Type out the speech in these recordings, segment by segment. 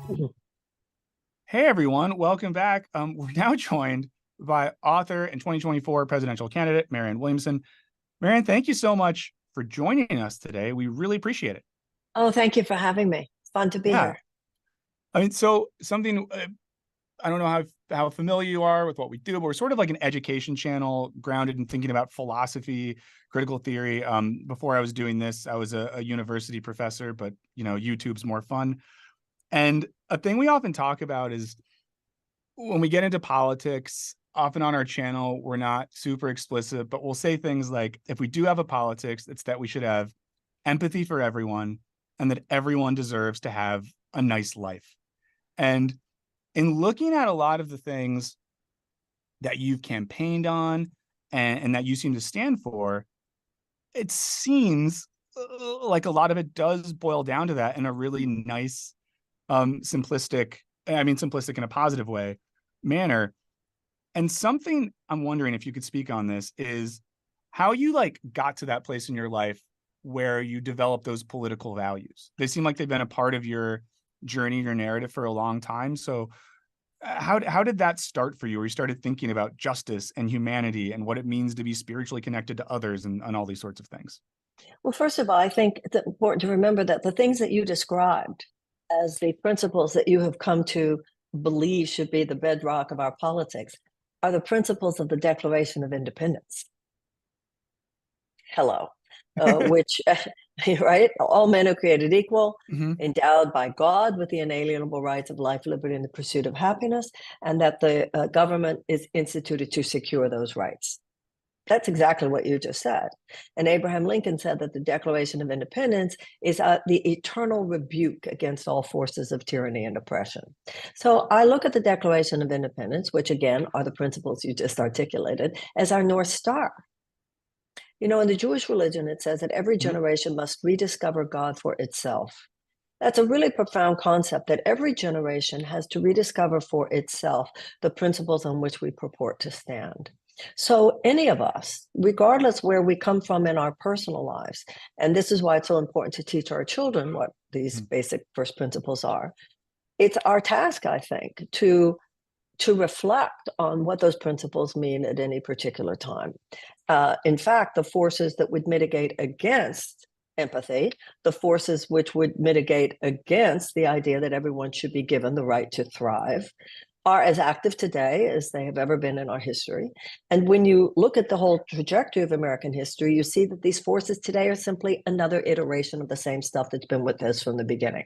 Mhm. Hey everyone, welcome back. We're now joined by author and 2024 presidential candidate Marianne Williamson. Marianne, thank you so much for joining us today. We really appreciate it. Oh, thank you for having me. It's fun to be Yeah, here. I mean, so something I don't know how familiar you are with what we do, but we're sort of like an education channel grounded in thinking about philosophy, critical theory. Before I was doing this, I was a university professor, but YouTube's more fun. And a thing we often talk about is when we get into politics, often on our channel, we're not super explicit, but we'll say things like, if we do have a politics, it's that we should have empathy for everyone and that everyone deserves to have a nice life. And in looking at a lot of the things that you've campaigned on and that you seem to stand for, it seems like a lot of it does boil down to that in a really nice, simplistic in a positive way manner. And something I'm wondering if you could speak on this is how you like got to that place in your life where you developed those political values. They seem like they've been a part of your journey, your narrative for a long time. So how did that start for you, where you started thinking about justice and humanity and what it means to be spiritually connected to others and all these sorts of things? Well, first of all, I think it's important to remember that the things that you described as the principles that you have come to believe should be the bedrock of our politics are the principles of the Declaration of Independence. Hello, which, right? All men are created equal, Hmm. endowed by God with the inalienable rights of life, liberty, and the pursuit of happiness, and that the government is instituted to secure those rights. That's exactly what you just said. And Abraham Lincoln said that the Declaration of Independence is the eternal rebuke against all forces of tyranny and oppression. So I look at the Declaration of Independence, which again are the principles you just articulated, as our North Star. You know, in the Jewish religion, it says that every Hmm. generation must rediscover God for itself. That's a really profound concept that every generation has to rediscover for itself the principles on which we purport to stand. So, any of us, regardless where we come from in our personal lives, and this is why it's so important to teach our children what these basic first principles are, it's our task, I think, to reflect on what those principles mean at any particular time. In fact, the forces that would mitigate against empathy, the forces which would mitigate against the idea that everyone should be given the right to thrive, are as active today as they have ever been in our history. And when you look at the whole trajectory of American history, you see that these forces today are simply another iteration of the same stuff that's been with us from the beginning.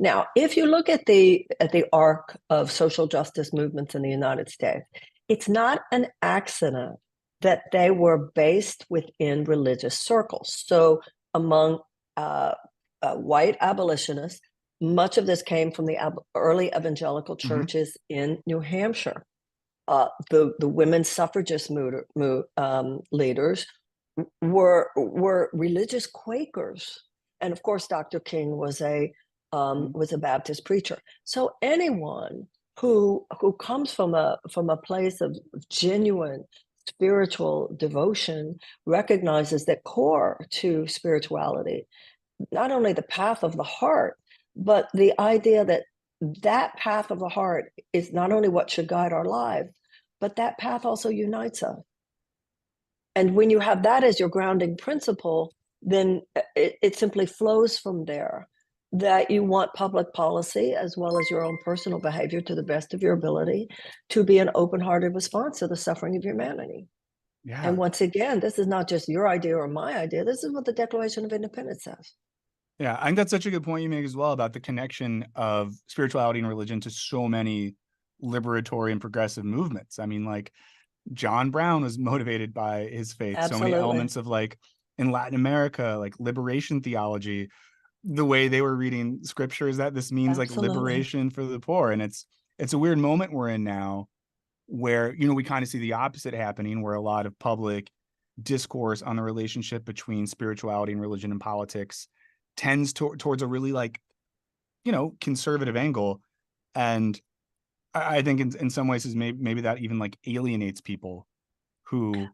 Now, if you look at the arc of social justice movements in the United States, it's not an accident that they were based within religious circles. So, among uh, white abolitionists, much of this came from the early evangelical Hmm. churches in New Hampshire. The women's suffragist leaders were religious Quakers, and of course, Dr. King was a Baptist preacher. So anyone who comes from a place of genuine spiritual devotion recognizes that core to spirituality, not only the path of the heart, but the idea that that path of the heart is not only what should guide our lives, but that path also unites us. And when you have that as your grounding principle, then it simply flows from there that you want public policy as well as your own personal behavior to the best of your ability to be an open hearted response to the suffering of humanity. And Yeah. once again, this is not just your idea or my idea. This is what the Declaration of Independence says. Yeah, I think that's such a good point you make as well about the connection of spirituality and religion to so many liberatory and progressive movements. I mean, like John Brown was motivated by his faith. So many Absolutely. elements of like in Latin America, like liberation theology, the way they were reading scripture is that this means like Absolutely. liberation for the poor. And it's a weird moment we're in now where, we kind of see the opposite happening, where a lot of public discourse on the relationship between spirituality and religion and politics tends towards a really like, conservative angle. And I think in some ways is maybe that even like alienates people who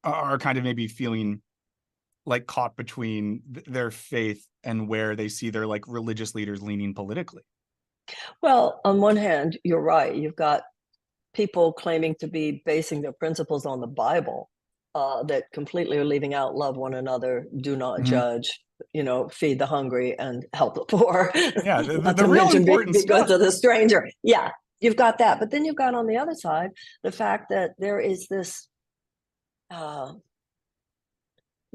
are kind of maybe feeling like caught between their faith and where they see their like religious leaders leaning politically. Well, on one hand, you're right. You've got people claiming to be basing their principles on the Bible, that completely are leaving out love one another, do not Mhm. judge, feed the hungry and help the poor, Yeah, the, not the to real mention important be good stuff. to the stranger. Yeah, you've got that. But then you've got on the other side the fact that there is uh,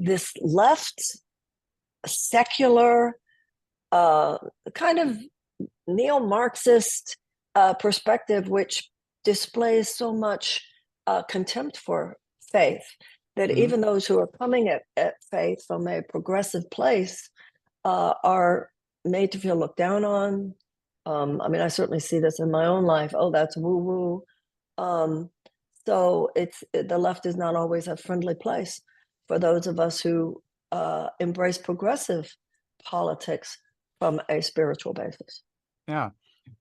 this left secular uh, kind of neo-Marxist perspective, which displays so much contempt for faith, that Mhm. even those who are coming at faith from a progressive place are made to feel looked down on. I mean, I certainly see this in my own life. Oh, that's woo-woo. Um, so the left is not always a friendly place for those of us who embrace progressive politics from a spiritual basis. Yeah.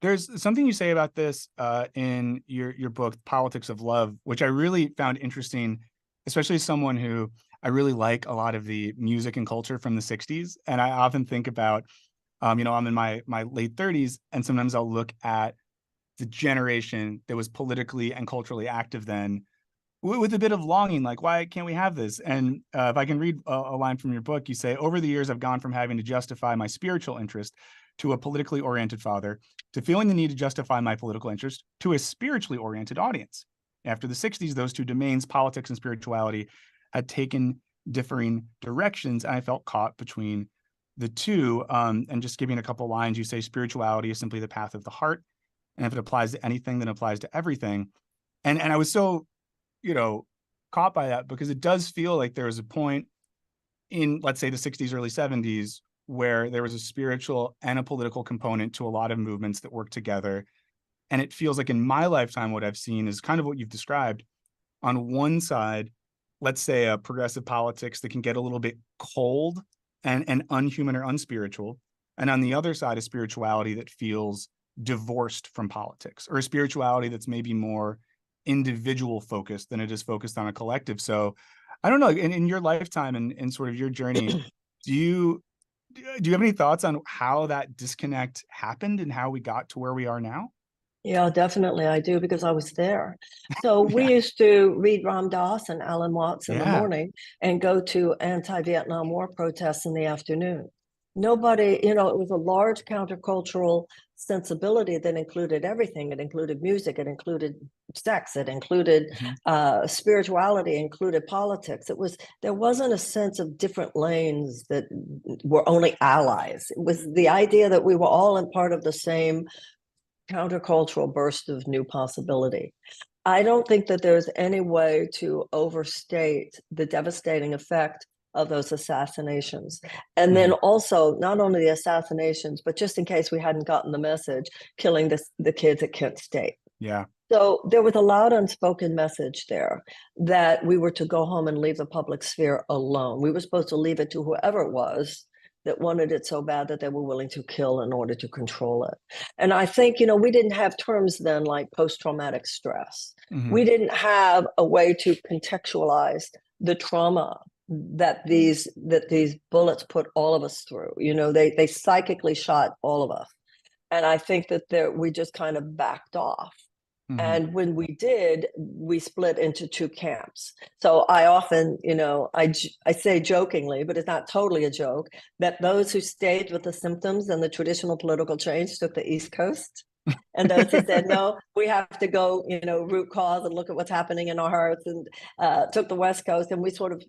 There's something you say about this in your book, Politics of Love, which I really found interesting, especially as someone who I really like a lot of the music and culture from the 60s. And I often think about, I'm in my late 30s, and sometimes I'll look at the generation that was politically and culturally active then with a bit of longing, like, why can't we have this? And if I can read a line from your book, you say, over the years, I've gone from having to justify my spiritual interest to a politically oriented father, to feeling the need to justify my political interest to a spiritually oriented audience. After the 60s, those two domains, politics and spirituality, had taken differing directions, and I felt caught between the two. And just giving a couple lines, you say spirituality is simply the path of the heart, and if it applies to anything, then it applies to everything. And I was so you know, caught by that because it does feel like there was a point in, let's say, the 60s, early 70s, where there was a spiritual and a political component to a lot of movements that work together. And it feels like in my lifetime, what I've seen is kind of what you've described. On one side, let's say a progressive politics that can get a little bit cold and unhuman or unspiritual. And on the other side, a spirituality that feels divorced from politics, or a spirituality that's maybe more individual focused than it is focused on a collective. So I don't know, in your lifetime and sort of your journey, do you do you have any thoughts on how that disconnect happened and how we got to where we are now? Yeah, definitely I do because I was there. So we Yeah. used to read Ram Dass and Alan Watts in the Yeah. morning and go to anti-Vietnam War protests in the afternoon. Nobody, it was a large countercultural sensibility that included everything. It included music, it included sex, it included Mhm. spirituality, included politics. There wasn't a sense of different lanes that were only allies. It was the idea that we were all in part of the same countercultural burst of new possibility. I don't think that there's any way to overstate the devastating effect of those assassinations. And then Mhm. also, not only the assassinations, but just in case we hadn't gotten the message, killing the kids at Kent State. Yeah. So there was a loud unspoken message there that we were to go home and leave the public sphere alone. We were supposed to leave it to whoever it was that wanted it so bad that they were willing to kill in order to control it. And I think, we didn't have terms then like post-traumatic stress. Mhm. We didn't have a way to contextualize the trauma that these bullets put all of us through. They psychically shot all of us. And I think that we just kind of backed off. Mhm. And when we did, we split into two camps. So I often, I say jokingly, but it's not totally a joke, that those who stayed with the symptoms and the traditional political change took the East Coast. And those who said, no, we have to go, root cause and look at what's happening in our hearts, and took the West Coast. And we sort of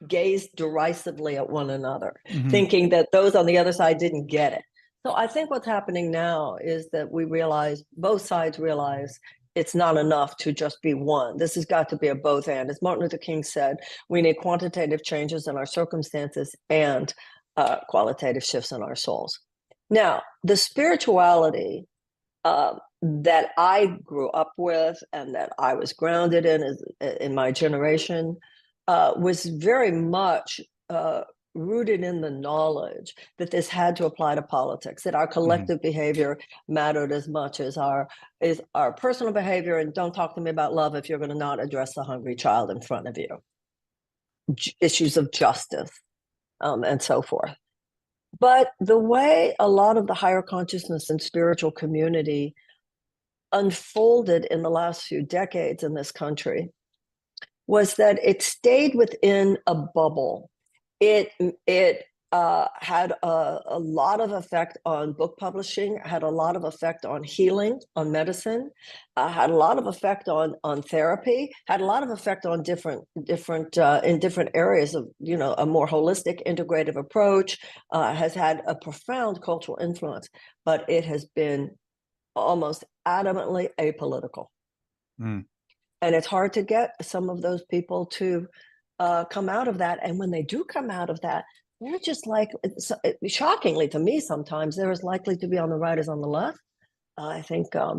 gazed derisively at one another, Mhm. thinking that those on the other side didn't get it. So I think what's happening now is that both sides realize it's not enough to just be one. This has got to be a both and. As Martin Luther King said, we need quantitative changes in our circumstances and qualitative shifts in our souls. Now, the spirituality that I grew up with and that I was grounded in my generation was very much rooted in the knowledge that this had to apply to politics, that our Mhm. collective behavior mattered as much as our personal behavior. And don't talk to me about love if you're going to not address the hungry child in front of you. Issues of justice and so forth. But the way a lot of the higher consciousness and spiritual community unfolded in the last few decades in this country was that it stayed within a bubble. It had a lot of effect on book publishing, had a lot of effect on healing, on medicine, had a lot of effect on therapy, had a lot of effect on different in different areas of, you know, a more holistic, integrative approach. Has had a profound cultural influence, but it has been almost adamantly apolitical. Mm. And it's hard to get some of those people to come out of that. And when they do come out of that, they're just like, shockingly to me, sometimes they're as likely to be on the right as on the left. I think a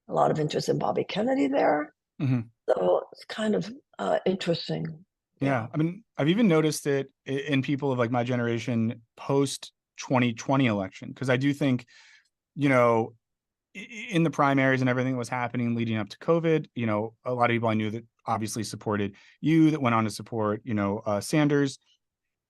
lot of interest in Bobby Kennedy there. Mm-hmm. So it's kind of interesting. Yeah. I mean, I've even noticed it in people of like my generation post 2020 election, because I do think, you know, in the primaries and everything that was happening leading up to COVID, you know, a lot of people I knew that obviously supported you, that went on to support, you know, Sanders.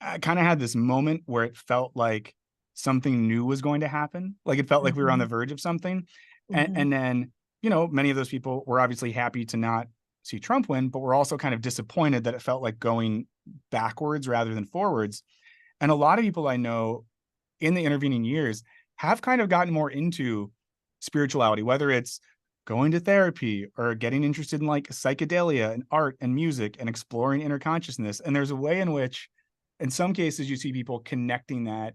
I kind of had this moment where it felt like something new was going to happen. Like it felt like we were on the verge of something. And then, you know, many of those people were obviously happy to not see Trump win, but were also kind of disappointed that it felt like going backwards rather than forwards. And a lot of people I know in the intervening years have kind of gotten more into spirituality, whether it's going to therapy or getting interested in like psychedelia and art and music and exploring inner consciousness. And there's a way in which, in some cases, you see people connecting that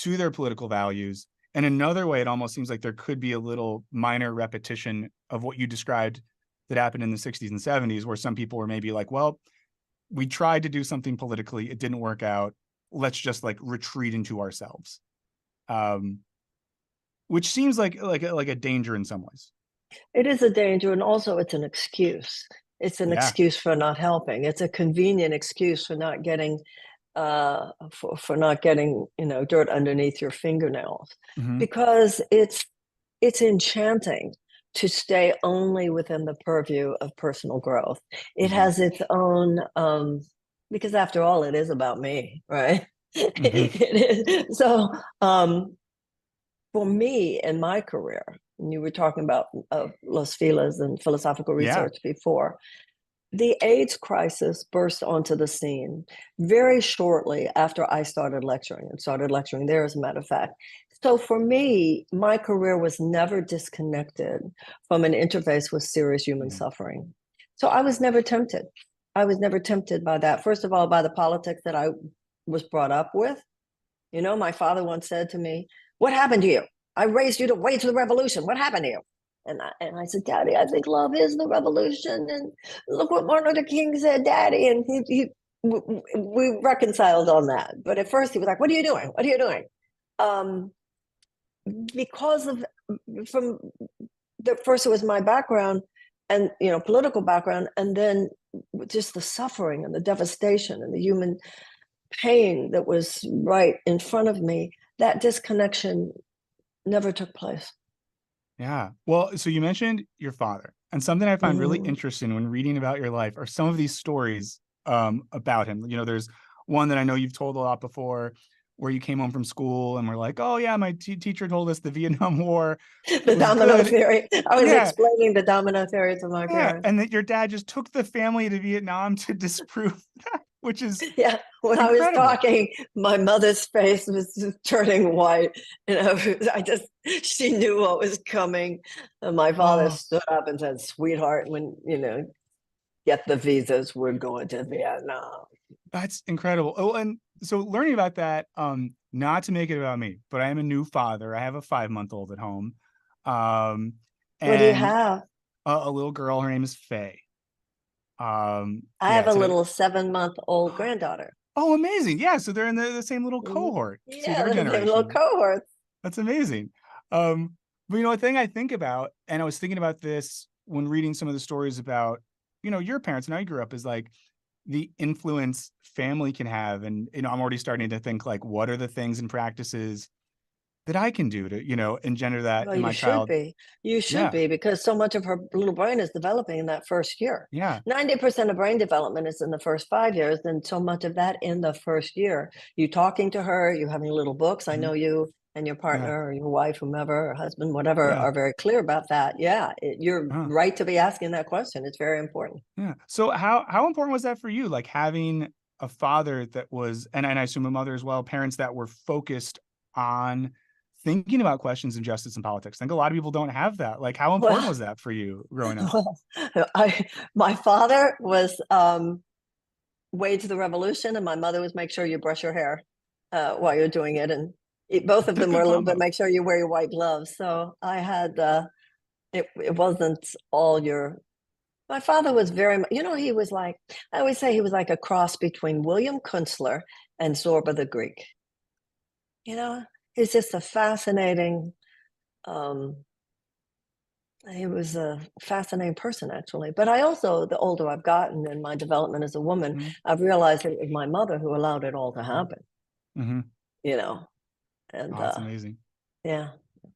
to their political values. And another way, it almost seems like there could be a little minor repetition of what you described that happened in the 60s and 70s, where some people were maybe like, well, we tried to do something politically, it didn't work out. Let's just like retreat into ourselves. Which seems like a danger in some ways. It is a danger, and also it's an excuse. It's an Yeah. excuse for not helping. It's a convenient excuse for not getting for not getting, you know, dirt underneath your fingernails, Mm-hmm. because it's enchanting to stay only within the purview of personal growth. It Mm-hmm. has its own because after all, it is about me, right? Mm-hmm. It is. So for me in my career, and you were talking about Los Feliz and philosophical Yeah. research before, the AIDS crisis burst onto the scene very shortly after I started lecturing, and started lecturing there, as a matter of fact. So for me, my career was never disconnected from an interface with serious human Mm-hmm. suffering. So I was never tempted. I was never tempted by that. First of all, by the politics that I was brought up with. You know, my father once said to me, "What happened to you? I raised you to wage the revolution. What happened to you?" And I said, "Daddy, I think love is the revolution. And look what Martin Luther King said, Daddy." And we reconciled on that. But at first he was like, "What are you doing? What are you doing?" Um, because of from the first it was my background, and you know, political background, and then just the suffering and the devastation and the human pain that was right in front of me. That disconnection never took place. Yeah. Well, so you mentioned your father, and something I find really Mm. interesting when reading about your life are some of these stories about him. You know, there's one that I know you've told a lot before, where you came home from school and were like, "Oh yeah, my teacher told us the Vietnam War The was domino good." theory. I was Yeah, explaining the domino theory to my yeah, parents. and that your dad just took the family to Vietnam to disprove that, which is Yeah, when I was incredible. talking, my mother's face was turning white. You know, I just, she knew what was coming. And my father Oh, stood up and said, "Sweetheart, when, you know, get the visas, we're going to Vietnam." that's incredible. Oh, and so learning about that, not to make it about me, but I am a new father. I have a 5-month-old at home. Um, What do you and have? a little girl, her name is Faye. I Yeah, have a it's a little 7-month-old granddaughter. oh, amazing. Yeah, so they're in the same little Mhm. cohort. So Yeah, your the same little generation. cohorts. That's amazing. But you know, a thing I think about, and I was thinking about this when reading some of the stories about, you know, your parents and how you grew up, is like the influence family can have. And, you know, I'm already starting to think like, what are the things and practices that I can do to, engender that Well, in you my should child? be. You should Yeah. be, because so much of her little brain is developing in that first year. Yeah. 90% of brain development is in the first 5 years, and so much of that in the first year. You talking to her, you having little books. I Mhm. know you and your Yeah. partner or your wife, whomever, or husband, whatever, Yeah. are very clear about that. Yeah, you're Uh-huh. right to be asking that question. It's very important. Yeah. So how important was that for you? Like having a father that was, and I assume a mother as well, parents that were focused on thinking about questions of justice and politics. I think a lot of people don't have that. Like, how important Well, was that for you growing up? well, my father was wage the revolution, and my mother was make sure you brush your hair while you're doing it, and both of It's a them were good a little bit combo. make sure you wear your white gloves. So I had it wasn't all your. My father was very he was like, I always say he was like a cross between William Kunstler and Zorba the Greek. You know, he's just a fascinating. Um, he was a fascinating person, actually. But I also, the older I've gotten in my development as a woman, Mhm. I've realized it was my mother who allowed it all to Mhm. happen. Mhm. You know, and Oh, that's amazing. yeah.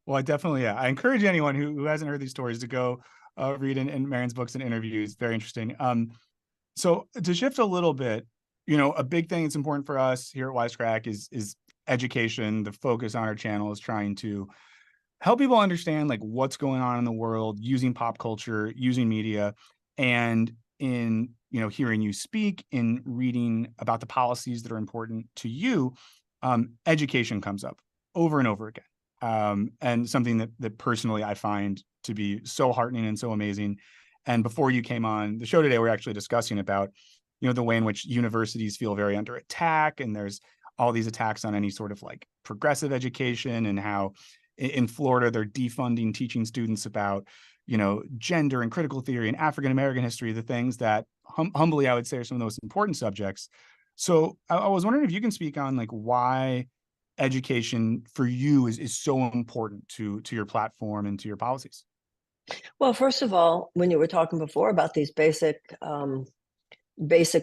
Well, I definitely, yeah. I encourage anyone who hasn't heard these stories to go read in Marion's books and interviews. Very interesting. So to shift a little bit, a big thing that's important for us here at Wisecrack is education. The focus on our channel is trying to help people understand like what's going on in the world using pop culture, using media, and in hearing you speak, in reading about the policies that are important to you. Education comes up over and over again, and something that personally I find to be so heartening and so amazing. And before you came on the show today, we're actually discussing about the way in which universities feel very under attack, and there's all these attacks on any sort of like progressive education, and how in Florida, they're defunding teaching students about, gender and critical theory and African American history, the things that humbly I would say are some of the most important subjects. So I was wondering if you can speak on like why education for you is so important to your platform and to your policies. Well, first of all, when you were talking before about these basic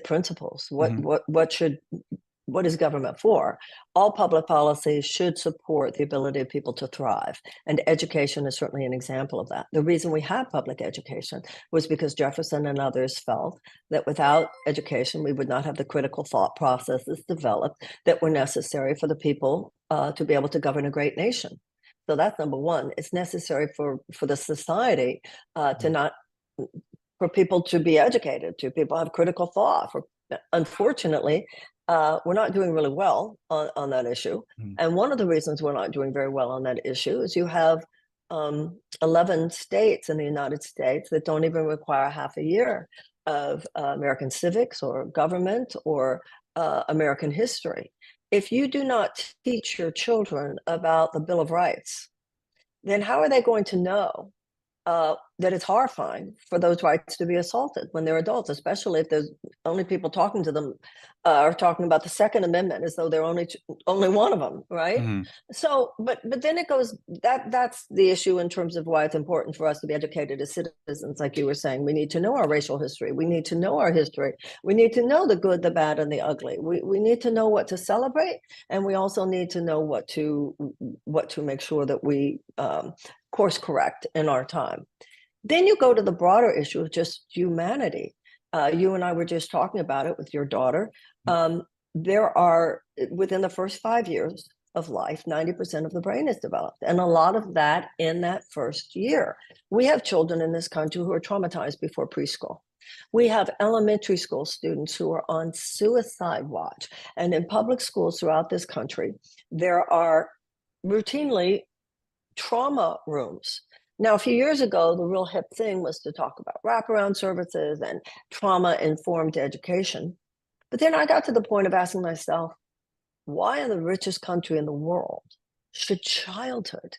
principles, Hmm. what is government for? All public policies should support the ability of people to thrive, and education is certainly an example of that. The reason we have public education was because Jefferson and others felt that without education, we would not have the critical thought processes developed that were necessary for the people to be able to govern a great nation. So that's number one. It's necessary for the society to not for people to be educated, to people have critical thought. Unfortunately, we're not doing really well on that issue. Hmm. And one of the reasons we're not doing very well on that issue is you have 11 states in the United States that don't even require half a year of American civics or government or American history. If you do not teach your children about the Bill of Rights, then how are they going to know that it's horrifying for those rights to be assaulted when they're adults, especially if there's only people talking to them are talking about the Second Amendment as though they're only one of them, right? Hmm. So, but then it goes that's the issue in terms of why it's important for us to be educated as citizens, like you were saying. We need to know our racial history. We need to know our history. We need to know the good, the bad, and the ugly. We need to know what to celebrate, and we also need to know what to make sure that we course correct in our time. Then you go to the broader issue of just humanity. You and I were just talking about it with your daughter. Um, there are, within the first 5 years of life, 90% of the brain is developed, and a lot of that in that first year. We have children in this country who are traumatized before preschool. We have elementary school students who are on suicide watch. And in public schools throughout this country, there are routinely trauma rooms. Now, a few years ago, the real hip thing was to talk about wraparound services and trauma informed education. But then I got to the point of asking myself, why in the richest country in the world should childhood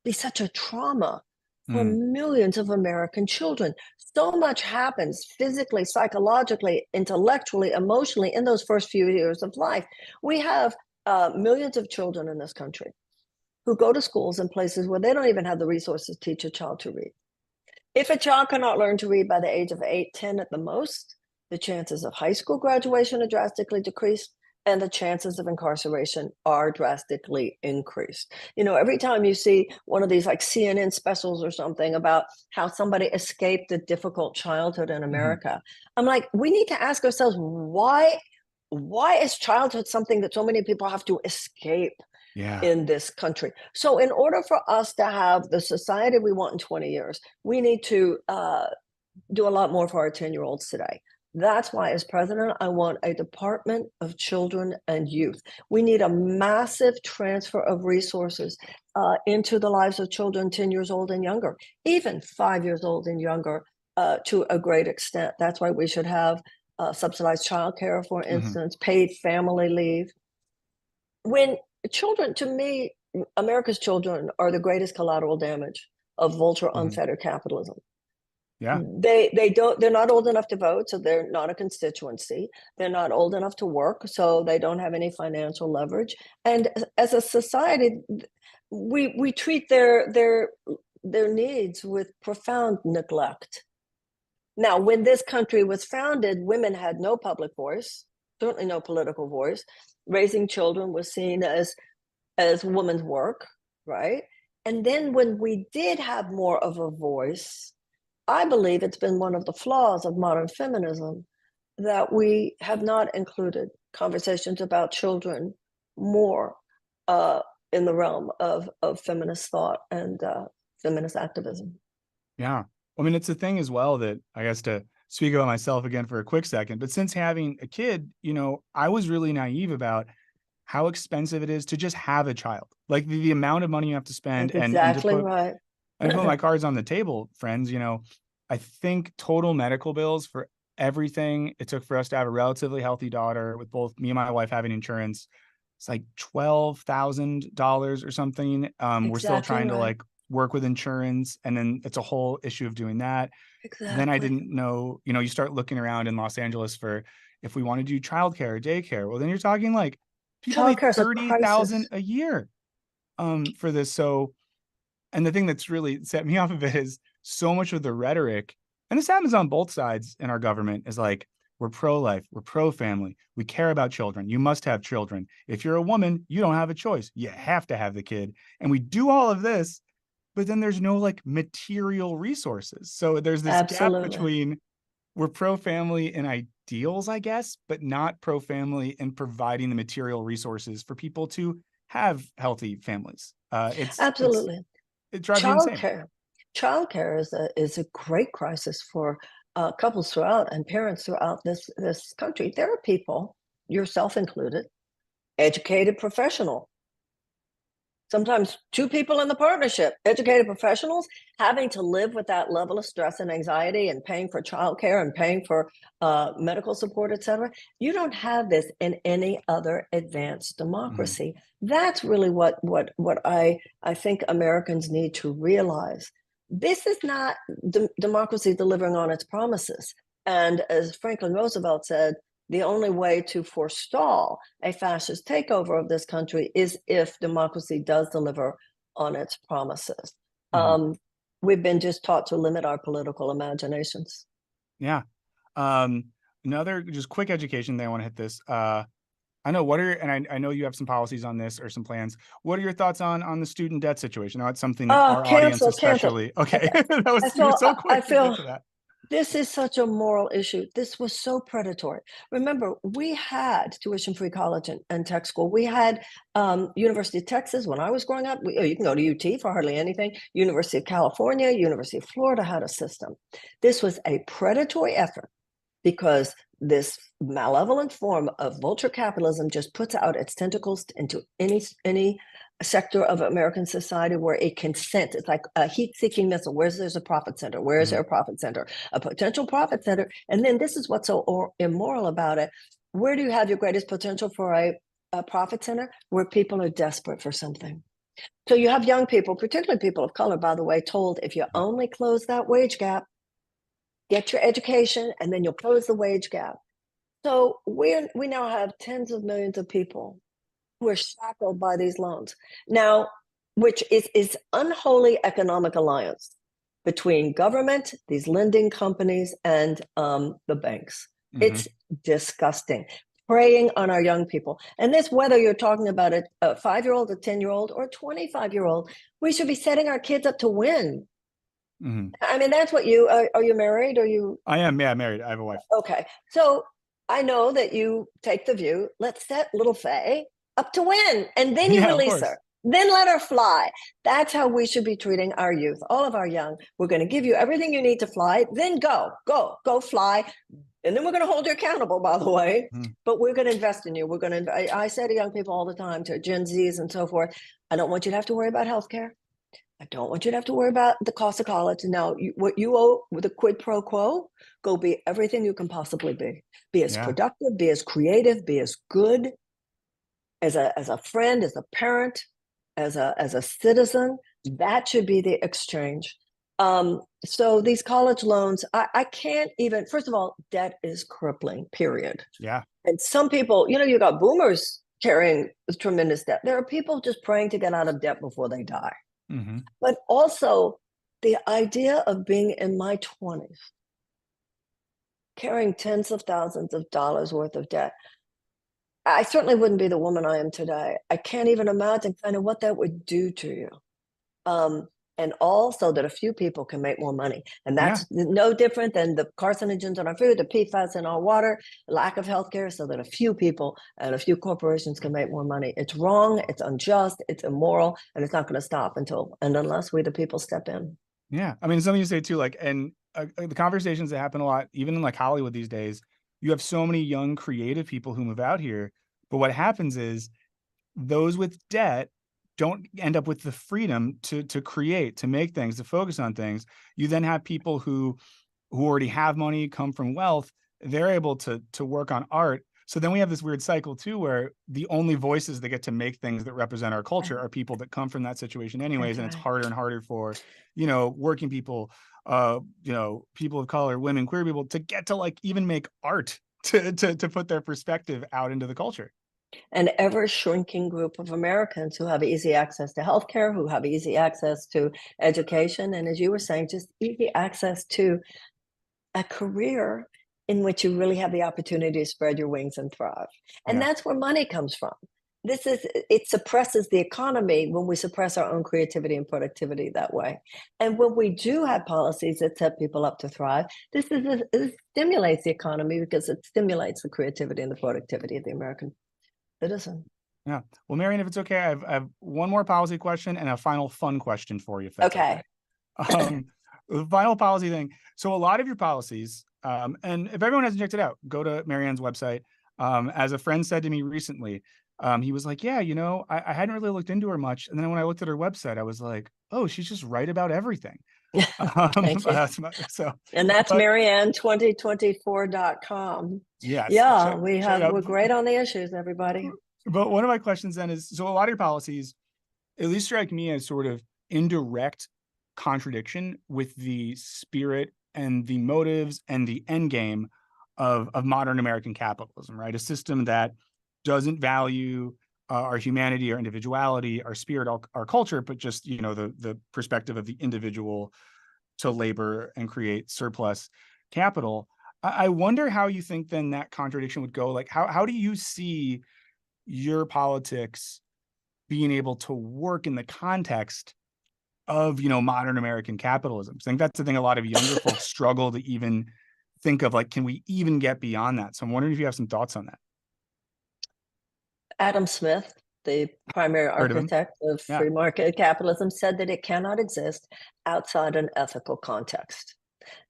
be such a trauma for Hmm. millions of American children? So much happens physically, psychologically, intellectually, emotionally in those first few years of life. We have millions of children in this country who go to schools in places where they don't even have the resources to teach a child to read. If a child cannot learn to read by the age of 8, 10 at the most, the chances of high school graduation are drastically decreased, and the chances of incarceration are drastically increased. Every time you see one of these like CNN specials or something about how somebody escaped a difficult childhood in America, I'm like, we need to ask ourselves, why is childhood something that so many people have to escape in this country? So in order for us to have the society we want in 20 years, we need to do a lot more for our 10-year-olds today. That's why, as president, I want a Department of Children and Youth. We need a massive transfer of resources into the lives of children 10 years old and younger, even 5 years old and younger, to a great extent. That's why we should have subsidized childcare, for instance, paid family leave. When children, to me, America's children are the greatest collateral damage of vulture unfettered capitalism. Yeah. They're not old enough to vote, so they're not a constituency. They're not old enough to work, so they don't have any financial leverage. And as a society, we treat their needs with profound neglect. Now, when this country was founded, women had no public voice, certainly no political voice. Raising children was seen as women's work, right? And then when we did have more of a voice, I believe it's been one of the flaws of modern feminism that we have not included conversations about children more in the realm of feminist thought and feminist activism. Yeah. I mean, it's a thing as well that, I guess, to speak about myself again for a quick second, but since having a kid, I was really naive about how expensive it is to just have a child. Like the amount of money you have to spend. That's exactly right. And to put my cards on the table, friends, I think total medical bills for everything it took for us to have a relatively healthy daughter, with both me and my wife having insurance, it's like $12,000 or something. Exactly, we're still trying to right. work with insurance, and then it's a whole issue of doing that. Exactly. Then I didn't know, you start looking around in Los Angeles for if we want to do childcare or daycare. Well, then you're talking like people make Childcare is a $30,000 crisis. a year for this. So, and the thing that's really set me off of it is so much of the rhetoric, and this happens on both sides in our government, is like, we're pro-life, we're pro-family, we care about children, you must have children. If you're a woman, you don't have a choice, you have to have the kid. And we do all of this, but then there's no material resources. So there's this gap between we're pro-family in ideals, I guess, but not pro-family in providing the material resources for people to have healthy families. Absolutely. It drives me insane. Childcare is a great crisis for couples throughout and parents throughout this country. There are people, yourself included, educated professional, sometimes two people in the partnership, educated professionals, having to live with that level of stress and anxiety and paying for childcare and paying for medical support, et cetera. You don't have this in any other advanced democracy. That's really what I think Americans need to realize. This is not democracy delivering on its promises. And as Franklin Roosevelt said, the only way to forestall a fascist takeover of this country is if democracy does deliver on its promises. We've been just taught to limit our political imaginations. Yeah. Another just quick education thing, I want to hit this. I know I know you have some policies on this or some plans. What are your thoughts on the student debt situation? Now, it's something our audience especially. Okay, you were so quick to get to that. This is such a moral issue. This was so predatory. Remember, we had tuition-free college and tech school. We had University of Texas when I was growing up. You can go to UT for hardly anything. University of California, University of Florida had a system. This was a predatory effort because this malevolent form of vulture capitalism just puts out its tentacles into any sector of American society where it consents. It's like a heat-seeking missile. Where's there's a profit center? Where is there a profit center? A potential profit center. And then this is what's so immoral about it. Where do you have your greatest potential for a profit center? Where people are desperate for something. So you have young people, particularly people of color, by the way, told if you only close that wage gap, get your education, and then you'll close the wage gap. So we now have tens of millions of people who are shackled by these loans. Now, which is unholy economic alliance between government, these lending companies, and the banks. It's disgusting. preying on our young people. And this, whether you're talking about a 5-year-old, a 10-year-old, or a 25-year-old, we should be setting our kids up to win. I mean, that's what you are you married? Or you? I am, yeah, married. I have a wife. Okay. So I know that you take the view, let's set little Faye up to win, and then you Yeah, of release course. her. Then let her fly. That's how we should be treating our youth, all of our young. We're going to give you everything you need to fly. Then go fly. And then we're going to hold you accountable, by the way. But we're going to invest in you. We're going to, I say to young people all the time, to Gen Zs and so forth, I don't want you to have to worry about healthcare. I don't want you to have to worry about the cost of college. Now, what you owe with the quid pro quo, go be everything you can possibly be. Be as productive, be as creative, be as good as a friend, as a parent, as a citizen. That should be the exchange. So these college loans, I can't even, first of all, debt is crippling, period. Yeah. And some people, you got boomers carrying tremendous debt. There are people just praying to get out of debt before they die. But also the idea of being in my 20s, carrying tens of thousands of dollars worth of debt. I certainly wouldn't be the woman I am today. I can't even imagine kind of what that would do to you. And also that a few people can make more money. And that's no different than the carcinogens in our food, the PFAS in our water, lack of healthcare, so that a few people and a few corporations can make more money. It's wrong, it's unjust, it's immoral, and it's not going to stop unless we, the people, step in. Yeah. I mean, something you say too, like, and the conversations that happen a lot, even in like Hollywood these days, you have so many young creative people who move out here. But what happens is those with debt don't end up with the freedom to create, to make things, to focus on things. You then have people who already have money, come from wealth. They're able to work on art. So then we have this weird cycle too, where the only voices that get to make things that represent our culture are people that come from that situation anyways. And it's harder and harder for, working people, people of color, women, queer people to get to like even make art to put their perspective out into the culture. An ever shrinking group of Americans who have easy access to healthcare, who have easy access to education, and as you were saying, just easy access to a career in which you really have the opportunity to spread your wings and thrive. And that's where money comes from. It suppresses the economy when we suppress our own creativity and productivity that way. And when we do have policies that set people up to thrive, this stimulates the economy because it stimulates the creativity and the productivity of the American citizen. Yeah. Well, Marianne, if it's okay, I have one more policy question and a final fun question for you, if that's okay. The final policy thing. So a lot of your policies, and if everyone hasn't checked it out, go to Marianne's website. As a friend said to me recently, he was like, yeah, I hadn't really looked into her much. And then when I looked at her website, I was like, oh, she's just right about everything. Thank you. And that's Marianne2024.com. Yes. Yeah, we're great on the issues, everybody. But one of my questions then is, so a lot of your policies at least strike me as sort of indirect contradiction with the spirit and the motives and the end game of modern American capitalism, right? A system that doesn't value our humanity, our individuality, our spirit, our culture, but just, the perspective of the individual to labor and create surplus capital. I wonder how you think then that contradiction would go. Like, how do you see your politics being able to work in the context of, modern American capitalism? I think that's the thing a lot of younger folks struggle to even think of, like, can we even get beyond that? So I'm wondering if you have some thoughts on that. Adam Smith, the primary architect of free market capitalism, said that it cannot exist outside an ethical context.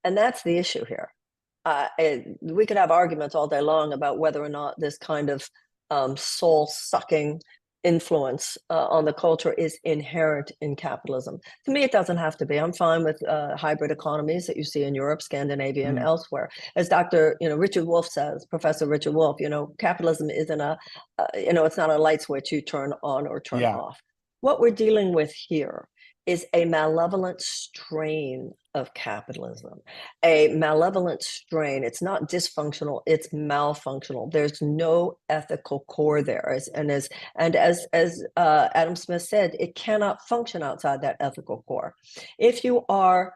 And that's the issue here. We could have arguments all day long about whether or not this kind of soul-sucking influence on the culture is inherent in capitalism. To me, it doesn't have to be. I'm fine with hybrid economies that you see in Europe, Scandinavia, and elsewhere. As Dr. Richard Wolff says, Professor Richard Wolff, capitalism isn't it's not a light switch you turn on or turn off. What we're dealing with here is a malevolent strain of capitalism, a malevolent strain. It's not dysfunctional, it's malfunctional. There's no ethical core there. As Adam Smith said, it cannot function outside that ethical core. If you are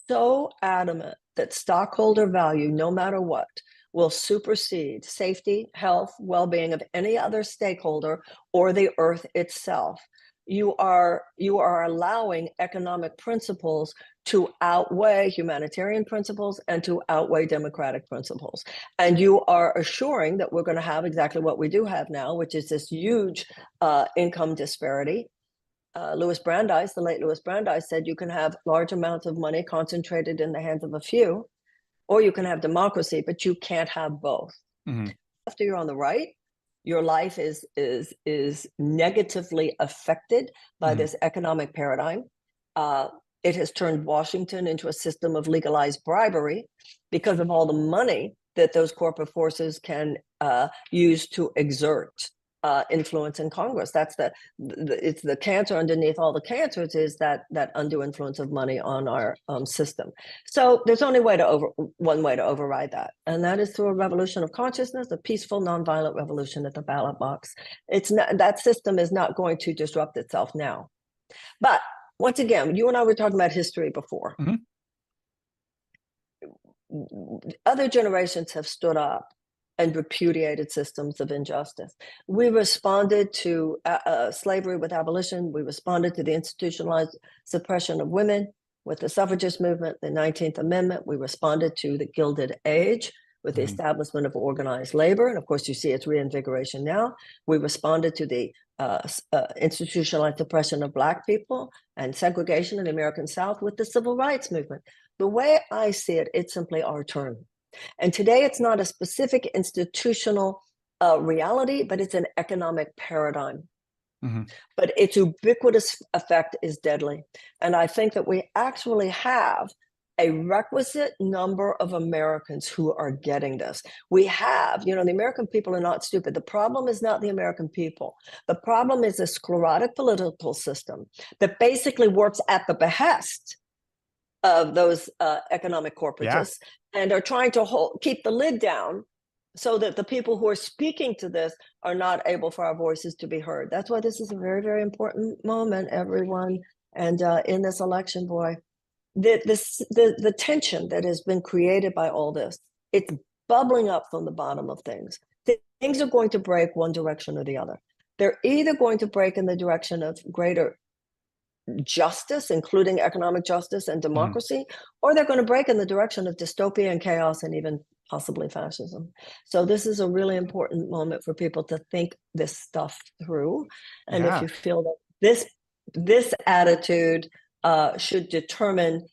so adamant that stockholder value, no matter what, will supersede safety, health, well-being of any other stakeholder or the earth itself. You are allowing economic principles to outweigh humanitarian principles and to outweigh democratic principles. And you are assuring that we're going to have exactly what we do have now, which is this huge income disparity. Louis Brandeis, the late Louis Brandeis, said you can have large amounts of money concentrated in the hands of a few, or you can have democracy, but you can't have both. Mm-hmm. After you're on the right, your life is negatively affected by Mm-hmm. this economic paradigm. It has turned Washington into a system of legalized bribery because of all the money that those corporate forces can use to exert influence in Congress. That's it's the cancer underneath all the cancers, is that undue influence of money on our system. So there's only one way to override that, and that is through a revolution of consciousness, a peaceful, nonviolent revolution at the ballot box. It's not, that system is not going to disrupt itself now. But once again, you and I were talking about history before. Mm-hmm. Other generations have stood up and repudiated systems of injustice. We responded to slavery with abolition. We responded to the institutionalized suppression of women with the suffragist movement, the 19th Amendment. We responded to the Gilded Age with the establishment of organized labor. And of course, you see its reinvigoration now. We responded to the institutionalized suppression of Black people and segregation in the American South with the Civil Rights Movement. The way I see it, it's simply our turn. And today it's not a specific institutional reality, but it's an economic paradigm. Mm-hmm. But its ubiquitous effect is deadly. And I think that we actually have a requisite number of Americans who are getting this. We have, the American people are not stupid. The problem is not the American people. The problem is a sclerotic political system that basically works at the behest of those economic corporatists, and are trying to keep the lid down so that the people who are speaking to this are not able for our voices to be heard. That's why this is a very, very important moment, everyone. And in this election, boy, the tension that has been created by all this, it's bubbling up from the bottom of things. Things are going to break one direction or the other. They're either going to break in the direction of greater justice, including economic justice and democracy, or they're going to break in the direction of dystopia and chaos and even possibly fascism. So this is a really important moment for people to think this stuff through. And if you feel that this attitude should determine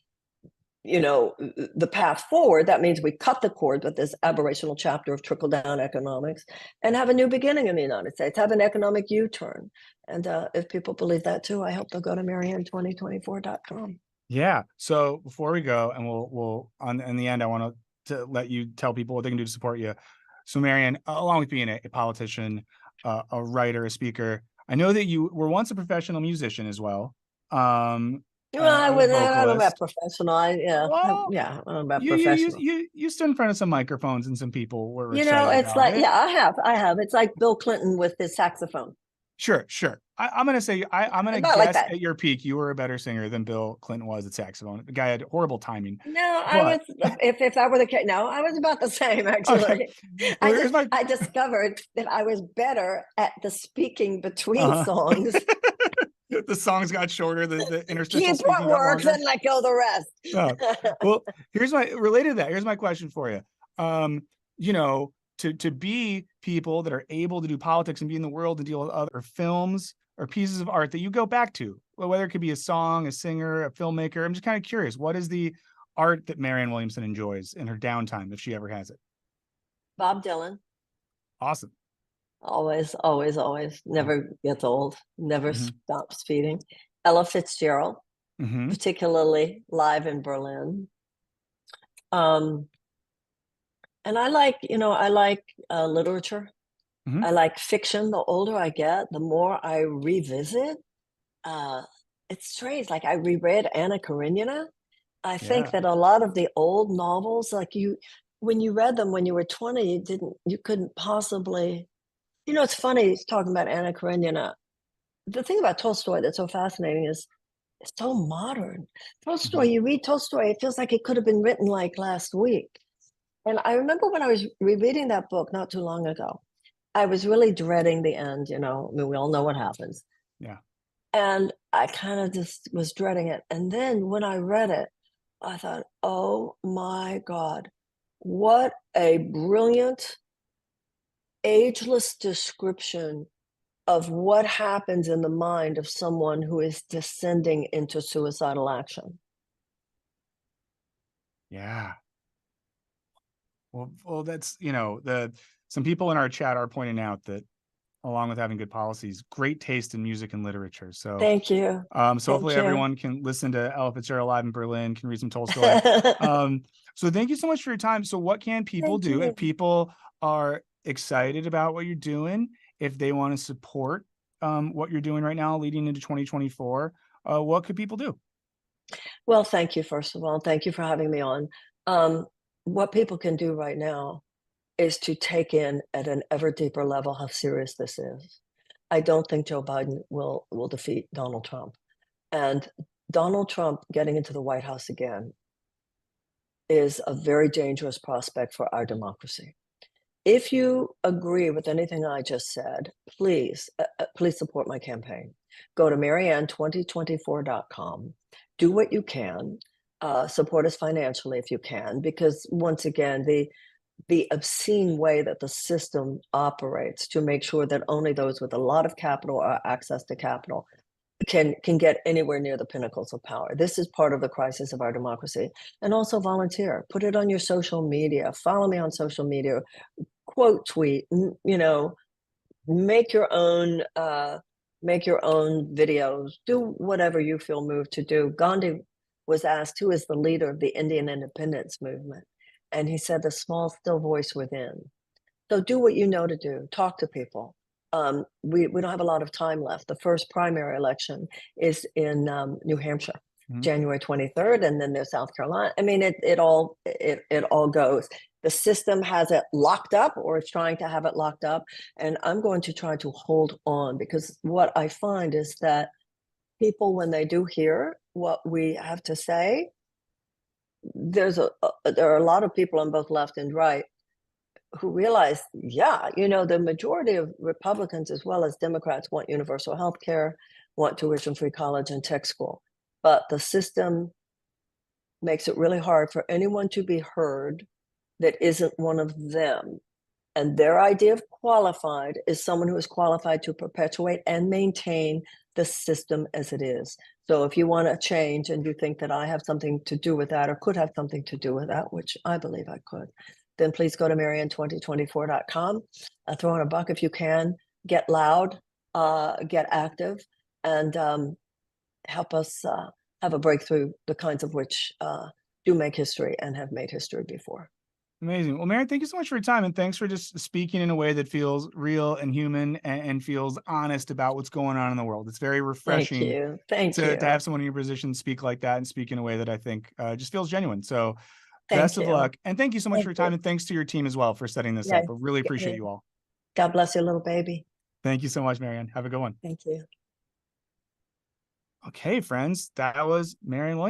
the path forward, that means we cut the cord with this aberrational chapter of trickle-down economics and have a new beginning in the United States, have an economic U-turn. And if people believe that too, I hope they'll go to Marianne2024.com. Yeah. So before we go, and we'll in the end, I want to let you tell people what they can do to support you. So Marianne, along with being a politician, a writer, a speaker, I know that you were once a professional musician as well. I don't know about professional. I don't know about professional. You stood in front of some microphones and some people were it's like, I have. It's like Bill Clinton with his saxophone. Sure. I'm going to say, I'm going to guess like at your peak, you were a better singer than Bill Clinton was at saxophone. The guy had horrible timing. No, I was, if that were the case, no, I was about the same, actually. Okay. I discovered that I was better at the speaking between songs. The songs got shorter, the interstitial speaking got works and let go the rest. Well, related to that, here's my question for you. To be people that are able to do politics and be in the world and deal with other films or pieces of art that you go back to, whether it could be a song, a singer, a filmmaker. I'm just kind of curious, what is the art that Marianne Williamson enjoys in her downtime, if she ever has it? Bob Dylan. Awesome. Always. Never gets old, never stops feeding. Ella Fitzgerald, particularly live in Berlin. And I like literature. I like fiction. The older I get, the more I revisit. It's strange. Like I reread Anna Karenina. I think that a lot of the old novels, like when you read them when you were 20, you couldn't possibly. It's funny talking about Anna Karenina. The thing about Tolstoy that's so fascinating is it's so modern. Tolstoy, you read Tolstoy, it feels like it could have been written like last week. And I remember when I was rereading that book not too long ago, I was really dreading the end, you know. I mean, we all know what happens. Yeah. And I kind of just was dreading it. And then when I read it, I thought, oh my God, what a brilliant, ageless description of what happens in the mind of someone who is descending into suicidal action. Yeah. Well, that's, some people in our chat are pointing out that along with having good policies, great taste in music and literature. So, Thank you. so Thank hopefully you. everyone can listen to Ella Fitzgerald live in Berlin, can read some Tolstoy. So thank you so much for your time. So what can people Thank do if you. people are excited about what you're doing, if they want to support what you're doing right now leading into 2024? What could people do? Well, thank you, first of all. Thank you for having me on. Um, what people can do right now is to take in at an ever deeper level how serious this is. I don't think Joe Biden will defeat Donald Trump. And Donald Trump getting into the White House again is a very dangerous prospect for our democracy. If you agree with anything I just said, please support my campaign. Go to Marianne2024.com. Do what you can. Support us financially if you can, because once again, the obscene way that the system operates to make sure that only those with a lot of capital or access to capital can get anywhere near the pinnacles of power. This is part of the crisis of our democracy. And also volunteer. Put it on your social media. Follow me on social media. Quote tweet. You know, make your own videos. Do whatever you feel moved to do. Gandhi was asked who is the leader of the Indian independence movement, and he said the small still voice within. So do what you know to do. Talk to people. We don't have a lot of time left. The first primary election is in New Hampshire, Mhm. January 23rd, and then there's South Carolina. I mean, it all goes. The system has it locked up, or it's trying to have it locked up, and I'm going to try to hold on, because what I find is that people, when they do hear what we have to say, there are a lot of people on both left and right who realize, yeah, the majority of Republicans as well as Democrats want universal health care, want tuition-free college and tech school. But the system makes it really hard for anyone to be heard that isn't one of them. And their idea of qualified is someone who is qualified to perpetuate and maintain the system as it is. So if you want to change and you think that I have something to do with that, or could have something to do with that, which I believe I could, then please go to Marianne2024.com. Throw in a buck if you can. Get loud, get active, and help us have a breakthrough, the kinds of which do make history and have made history before. Amazing. Well, Marianne, thank you so much for your time, and thanks for just speaking in a way that feels real and human and feels honest about what's going on in the world. It's very Thank refreshing you. Thank to you. have someone in your position speak like that and speak in a way that I think just feels genuine. So best Thank of you. luck. And thank you so much for Thank your you. time. And thanks to your team as well for setting this Yeah. up. I really appreciate Yeah. you all. God bless your little baby. Thank you so much, Marianne. Have a good one. Thank you. Okay, friends, that was Marianne Williamson.